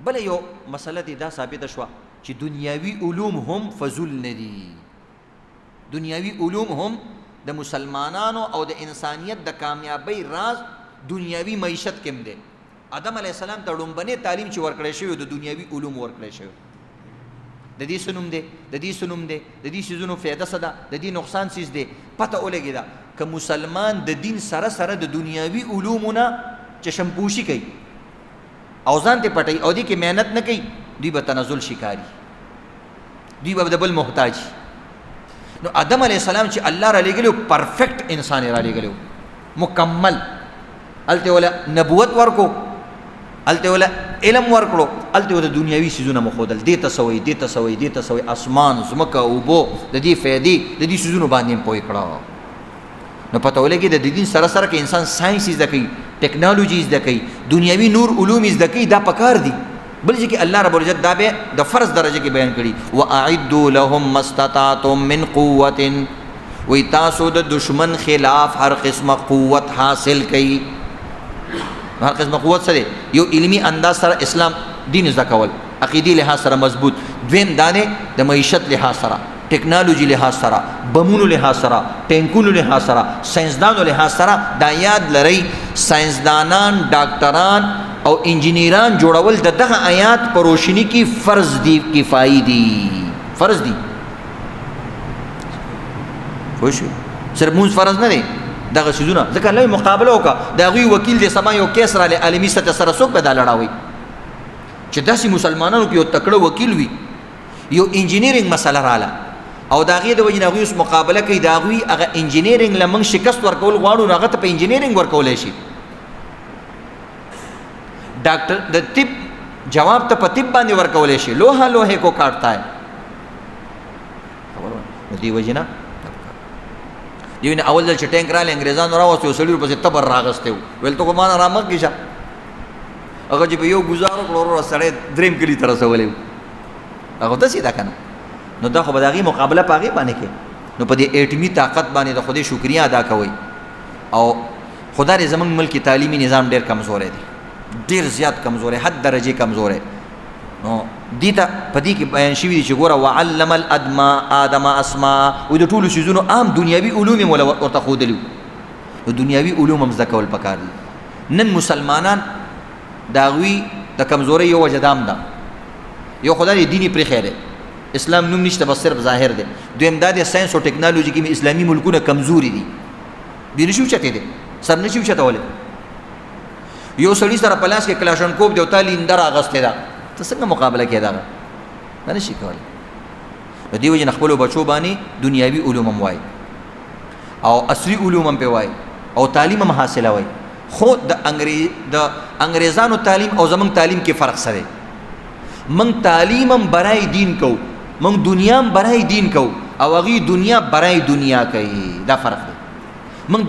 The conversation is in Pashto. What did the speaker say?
بل یو مسله دې دا ثابته شوه چې دنیاوي علوم هم فضول نه دي. دنیاوي علوم هم د مسلمانانو او د انسانیت د کامیابی راز دنیاوي معیشت کې هم دی. آدم علیه السلام ته لومبنې تعلیم چې ورکړی شوی د دنیاوي علوم ورکړی شوی. د دې څه نوم دی، د دې څه نوم دی، د دې څیزونو فایده څه ده، د دې نقصان څیز دی، پته ولګېده. که مسلمان د دین سره سره د دنیاوي علومو نه چشمپوشي کوي او ځان ته پټوي او دې کې محنت نه کوي، دوی به تنزل شکاري، دوی به د بل محتاج. نو آدم علیه السلام چې الله را لېږلی پرفیکټ انسان یې را لېږلی مکمل. هلته وله نبوت ورکو، هلته وله علم ورکړو، هلته وله دنیاوي څیزونه مښودل. دې ته څه وایي، دې ته څه وایي، دې ته څه وایي، اسمان ځمکه اوبو د دې فایدې د دې څیزونو باندې یې پوه کړه. نو پته ولګي د دین سره سره که انسان ساينس زده کوي، ټیکنالوژي زده کوي، دنیاوي نور علوم زده کوي، دا پکار دي. بل چې الله رب العزت دا به د فرض درجه کې بیان کړي، واعدوا لهم ما استطعتم من قوه، وی تاسو د دشمن خلاف هر قسمه قوت حاصل کړي. هر قسمه قوت سره یو علمی انداز سره اسلام دین زده کول، عقیدی لحاظ سره مضبوط، دویم دانه د معیشت لحاظ سره، ټیکنالوژي لحاظ سره، بمونو لحاظ سره، ټینکونو لحاظ سره، ساينسدانو لحاظ سره. دا یاد لرئ ساينسدانان، ډاکټران او انجینیران جوړول د دغه آیات پر روشنی کې فرض دي، کفایي دي، فرض دي. خو شو صرف مونږ فرض نه دی دغه شیزونه. ځکه الله مقابله وکړه د هغوی وکیل د سما یو کیس را عالمي سطح سره څوک به دا لړاوي چې داسې مسلمانانو کې یو تکړه وکیل وي، یو انجینیرینګ مسله رااله او د هغې د وجې نه هغوی اوس مقابله کوي، د هغوی هغه انجینیرینګ له موږ شکست ورکول غواړو، نو هغه ته په انجینیرینګ ورکولی شي. ډاکټر د طب جواب ته په طب باندې ورکولی شي، لوحه لوحې کو کاټتا ہے. نو دې وجې نه دیو نه اول ځل چې ټینک رالی انګریزانو راوستې یو سړي ورپسې تبر راغستی و، ویل ته خو ما نه رامخکې شه. هغه چې په یو ګزار وکړو وروره سړی درېیم کلي ته رسولی و. هغه داسې ده که نه؟ نو دا خو به د هغې مقابله په هغې باندې کوي. نو په دې ایټمي طاقت باندې د خدای شکریه ادا کوئ. او خدا دې زموږ ملک تعلیمي نظام ډېر کمزوری دی، ډېر زیات کمزوری، حد درجې کمزوری. نو دې ته په دې کې بیان شوي دي چې ګوره وعلم آدم اسماء، وایي د ټولو څیزونو عام دنیاوي علوم یې ورته ښودلي وو. نو دنیاوي علوم هم زده کول پکار دي. نن مسلمانان د هغوی د کمزورۍ یو وجه دا هم ده، یو خدای دې دین یې پرېښی دی، اسلام نوم نشته، بس صرف ظاهر دی. دویم دا دی ساينس او ټیکنالوژي کې اسلامي ملکونه کمزوري دي، دوی نشي اوچتېدی، سر نشي اوچتولی. یو سړي سره په لاس کې کلاشنکوف دی او تا لیندر اغوستې ده، ته څنګه مقابله کې دغه دا نشي کولی. نو دې وجې نه خپلو بچو باندې دنیاوي علوم هم وایي او عصري علوم هم پې وایي او تعلیم هم حاصلوئ. خو د انګریزانو تعلیم او زموږ تعلیم کې فرق څه دی؟ موږ تعلیم هم برای دین کوو، موږ دنیا هم برای دین کوو او هغوی دنیا برای دنیا کوي. دا فرق دی. موږ